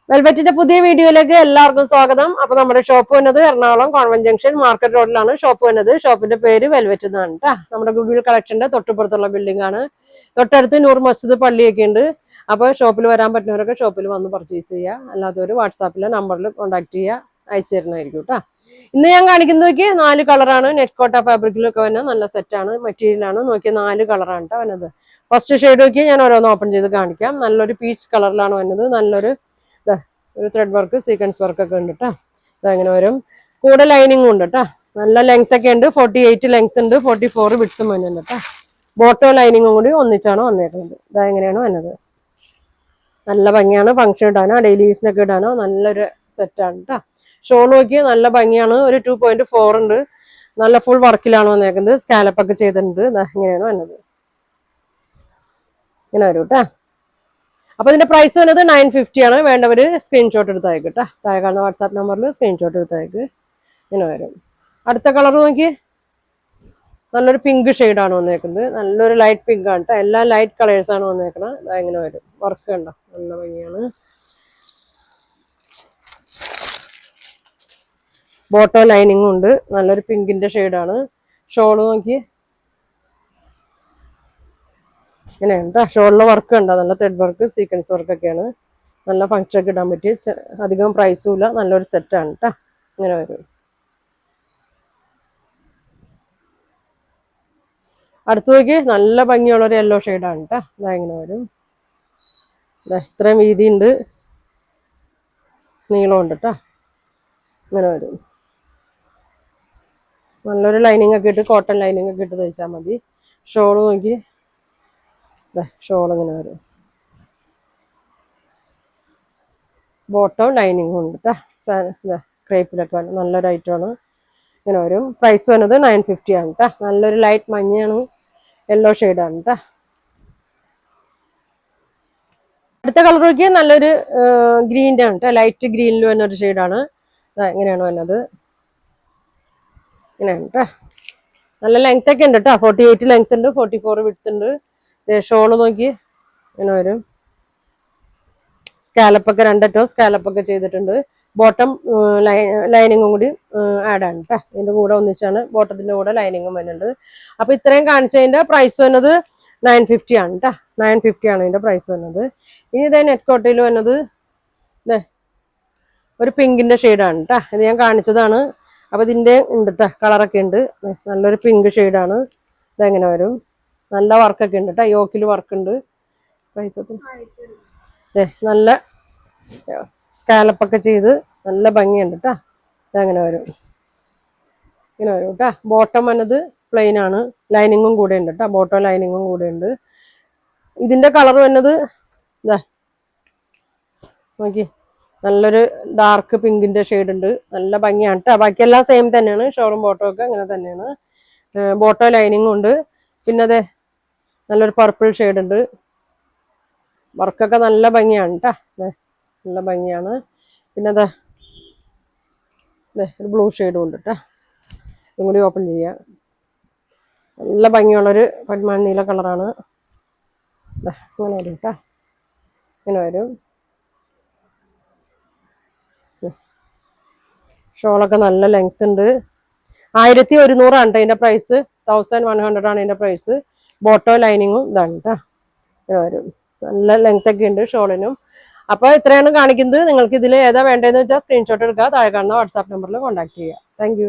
വെൽവെറ്റിന്റെ പുതിയ വീഡിയോയിലേക്ക് എല്ലാവർക്കും സ്വാഗതം. അപ്പൊ നമ്മുടെ ഷോപ്പ് വന്നത് എറണാകുളം കോൺവെന്റ് ജംഗ്ഷൻ മാർക്കറ്റ് റോഡിലാണ് ഷോപ്പ് വന്നത്. ഷോപ്പിന്റെ പേര് വെൽവെറ്റ് എന്നാണ് കേട്ടോ. നമ്മുടെ ഗുഡ്വിൽ കളക്ഷന്റെ തൊട്ടുപുറത്തുള്ള ബിൽഡിംഗ് ആണ്. തൊട്ടടുത്ത് നൂർ മസ്ജിദ് പള്ളിയൊക്കെ ഉണ്ട്. അപ്പൊ ഷോപ്പിൽ വരാൻ പറ്റുന്നവരൊക്കെ ഷോപ്പിൽ വന്ന് പർച്ചേസ് ചെയ്യുക. അല്ലാത്തവർ വാട്സാപ്പിലെ നമ്പറിൽ കോൺടാക്ട് ചെയ്യുക, അയച്ചു തരുന്നതായിരിക്കും കേട്ടോ. ഇന്ന് ഞാൻ കാണിക്കുന്നതൊക്കെ 4 കളറാണ്. നെറ്റ് കോട്ട ഫാബ്രിക്കിലൊക്കെ വന്ന നല്ല സെറ്റാണ്, മെറ്റീരിയലാണ്. നോക്കിയ 4 കളറാണ് കേട്ടോ വന്നത്. ഫസ്റ്റ് ഷെയ്ഡ് നോക്കി ഞാൻ ഓരോന്ന് ഓപ്പൺ ചെയ്ത് കാണിക്കാം. നല്ലൊരു പീച്ച് കളറിലാണ് വന്നത്. നല്ലൊരു ഒരു ത്രെഡ് വർക്ക് സീക്വൻസ് വർക്ക് ഒക്കെ ഉണ്ട് കേട്ടോ. അതങ്ങനെ വരും. കൂടെ ലൈനിങ്ങും ഉണ്ട് കേട്ടോ. നല്ല ലെങ്ത് ഒക്കെ ഉണ്ട്. 48 ലെങ്ത് ഉണ്ട്, 44 വിഡ്ത്തും വരുന്നുണ്ട് കേട്ടോ. ബോട്ടോ ലൈനിങ്ങും കൂടി ഒന്നിച്ചാണ് വന്നേക്കുന്നത്. ഇതെങ്ങനെയാണ് വന്നത്. നല്ല ഭംഗിയാണ്. ഫംഗ്ഷൻ ഇടാനോ ഡെയിലി യൂസിനൊക്കെ ഇടാനോ നല്ലൊരു സെറ്റാണ് കേട്ടോ. ഷോൾ നോക്കി നല്ല ഭംഗിയാണ്. ഒരു 2.4 ഉണ്ട്. നല്ല ഫുൾ വർക്കിലാണ് വന്നേക്കുന്നത്. സ്കാലപ്പ് ഒക്കെ ചെയ്തിട്ടുണ്ട്. ഇങ്ങനെയാണ് വന്നത്. ഇങ്ങനെ വരും കേട്ടോ. അപ്പൊ ഇതിന്റെ പ്രൈസ് വന്നത് 950 ആണ്. വേണ്ടവര് സ്ക്രീൻഷോട്ട് എടുത്തയക്കും കേട്ടോ. താഴെ കാണുന്ന വാട്സാപ്പ് നമ്പറിൽ സ്ക്രീൻഷോട്ട് എടുത്തയക്ക്. ഇങ്ങനെ വരും. അടുത്ത കളർ നോക്കി നല്ലൊരു പിങ്ക് ഷെയ്ഡാണ് വന്നേക്കുന്നത്. നല്ലൊരു ലൈറ്റ് പിങ്ക് ആണ് കേട്ടോ. എല്ലാം ലൈറ്റ് കളേഴ്സ് ആണ് വന്നേക്കുന്നത്. ഇങ്ങനെ വരും. വർക്ക് ഉണ്ടോ, നല്ല ഭംഗിയാണ്. ബോട്ടോ ലൈനിങ്ങും ഉണ്ട്. നല്ലൊരു പിങ്കിന്റെ ഷെയ്ഡാണ്. ഷോള് നോക്കി ഇങ്ങനെയുണ്ട്. ഷോളിലെ വർക്ക് ഉണ്ടോ, നല്ല ത്രെഡ് വർക്ക് സീക്വൻസ് വർക്കൊക്കെയാണ്. നല്ല ഫംഗ്ഷൻ ഒക്കെ ഇടാൻ പറ്റിയ, അധികം പ്രൈസും ഇല്ല. നല്ലൊരു സെറ്റാണ് കേട്ടോ. ഇങ്ങനെ വരും. അടുത്ത് നോക്കി നല്ല ഭംഗിയുള്ളൊരു യെല്ലോ ഷെയ്ഡാണ് കേട്ടോ. ഇങ്ങനെ വരും. ഇത്രയും വീതി ഉണ്ട്, നീളമുണ്ട് കേട്ടോ. ഇങ്ങനെ വരും. നല്ലൊരു ലൈനിങ് ഒക്കെ ഇട്ട്, കോട്ടൺ ലൈനിങ് ഒക്കെ ഇട്ട് തയ്ച്ചാൽ മതി. ഷോള് നോക്കി ഷോൾ ഇങ്ങനെ വരും. ബോട്ടം ലൈനിങ്ങും ഉണ്ട് കേട്ടോ. ക്രേപ്പിലൊക്കെ വരും. നല്ലൊരു ഐറ്റമാണ്. ഇങ്ങനെ വരും. പ്രൈസ് വന്നത് 950 ആണ് കേട്ടോ. നല്ലൊരു ലൈറ്റ് മഞ്ഞയാണ്, യെല്ലോ ഷെയ്ഡാണ് കേട്ടോ. അടുത്ത കളർ നോക്കിയാൽ നല്ലൊരു ഗ്രീൻ്റെ ആണ് കേട്ടോ. ലൈറ്റ് ഗ്രീനിൽ വന്നൊരു ഷെയ്ഡാണ്. ഇങ്ങനെയാണ് വന്നത്. ഇങ്ങനെയാണ് കേട്ടോ. നല്ല ലെങ്ത് ഒക്കെ ഉണ്ട് കേട്ടോ. 48 ലെങ്ത് ഉണ്ട്, 44 വിഡ്ത്ത് ഉണ്ട്. ഷോള് നോക്കി ഇങ്ങനെ വരും. സ്കാലപ്പൊക്കെ രണ്ടറ്റവും സ്കാലപ്പൊക്കെ ചെയ്തിട്ടുണ്ട്. ബോട്ടം ലൈനിങ്ങും കൂടി ആഡ് ആണ് കേട്ടോ. ഇതിന്റെ കൂടെ ഒന്നിച്ചാണ് ബോട്ടത്തിന്റെ കൂടെ ലൈനിങ്ങും വരുന്നുണ്ട്. അപ്പൊ ഇത്രയും കാണിച്ചതിന്റെ പ്രൈസ് വന്നത് 950 ആണ് കേട്ടോ. 950 ആണ് ഇതിന്റെ പ്രൈസ് വന്നത്. ഇനി ഇതേ നെറ്റ് കോട്ടയിൽ വന്നത് ഒരു പിങ്കിന്റെ ഷെയ്ഡാണ് കേട്ടോ. ഇത് ഞാൻ കാണിച്ചതാണ്. അപ്പൊ ഇതിന്റെ ഉണ്ട് കേട്ടോ, കളറൊക്കെ ഉണ്ട്. നല്ലൊരു പിങ്ക് ഷെയ്ഡാണ്. ഇതെങ്ങനെ വരും. നല്ല വർക്കൊക്കെ ഉണ്ട് കേട്ടോ. യോക്കിൽ വർക്ക് ഉണ്ട്. പ്രൈസ് നല്ല സ്കാലപ്പൊക്കെ ചെയ്ത് നല്ല ഭംഗിയുണ്ട് കേട്ടോ. ഇതങ്ങനെ വരും. ഇങ്ങനെ വരും കേട്ടോ. ബോട്ടം വന്നത് പ്ലെയിൻ ആണ്. ലൈനിങ്ങും കൂടെ ഉണ്ട് കേട്ടോ. ബോട്ടം ലൈനിങ്ങും കൂടെ ഉണ്ട്. ഇതിന്റെ കളർ വന്നത് നോക്കി നല്ലൊരു ഡാർക്ക് പിങ്കിന്റെ ഷെയ്ഡ് ഉണ്ട്. നല്ല ഭംഗിയാണ് കേട്ടോ. ബാക്കിയെല്ലാം സെയിം തന്നെയാണ്. ഷോളും ബോട്ടം ഒക്കെ അങ്ങനെ തന്നെയാണ്. ബോട്ടം ലൈനിങ്ങും ഉണ്ട്. പിന്നെ അതെ നല്ലൊരു പർപ്പിൾ ഷെയ്ഡ് ഉണ്ട്. വർക്കൊക്കെ നല്ല ഭംഗിയാണ് കേട്ടോ. നല്ല ഭംഗിയാണ്. പിന്നെ അതാ ഒരു ബ്ലൂ ഷെയ്ഡും ഉണ്ട് കേട്ടോ. ഇതും കൂടി ഓപ്പൺ ചെയ്യാം. നല്ല ഭംഗിയുള്ളൊരു പടിമാൻ നീല കളറാണ്. ഇങ്ങനെ വരും കേട്ടോ. ഇങ്ങനെ വരും. ഷോളൊക്കെ നല്ല ലെങ്ത് ഉണ്ട്. 1100 ആണ് ഇതിന്റെ പ്രൈസ്. 1100 ആണ് ഇതിന്റെ പ്രൈസ്. ബോട്ടോ ലൈനിങ്ങും ഇതാണ് കേട്ടോ. ഇങ്ങനെ വരും. നല്ല ലെങ്ത് ഒക്കെ ഉണ്ട് ഷോളിനും. അപ്പൊ ഇത്രയാണ് കാണിക്കുന്നത്. നിങ്ങൾക്ക് ഇതിൽ ഏതാ വേണ്ടതെന്ന് വെച്ചാൽ സ്ക്രീൻഷോട്ട് എടുക്കുക. താഴെ കാണുന്ന വാട്സാപ്പ് നമ്പറിൽ കോൺടാക്ട് ചെയ്യുക. താങ്ക്